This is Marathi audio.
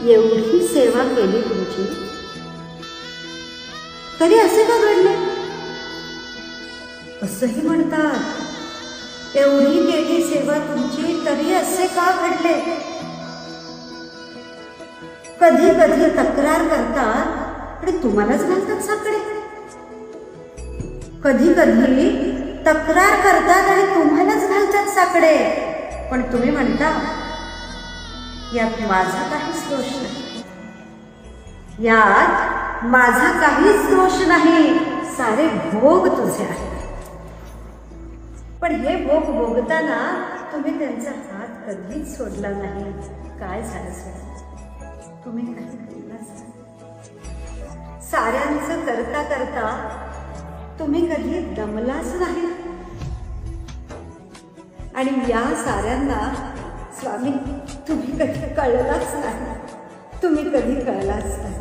एवढी सेवा केली तुमची, तरी असे का घडले? असंही म्हणतात, एवढी केली सेवा तुमची तरी असे का घडले? कधी कधी तक्रार करतात आणि तुम्हालाच घालतात साकडे. कधी कधी तक्रार करतात आणि तुम्हालाच घालतात साकडे. पण तुम्ही म्हणता यात माझा काहीच दोष नाही, यात माझा काहीच दोष नाही, सारे भोग तुझे आहेत. पण हे भोग भोगताना तुम्ही त्यांचा हात कधीच सोडला नाही. काय झालं सर, तुम्ही काही केलंच नाही. साऱ्यांचं करता करता तुम्ही कधी दमलाच नाही. आणि या साऱ्यांना स्वामी तुम्ही कधी कळलाच नाही, तुम्ही कधी कळलाच नाही.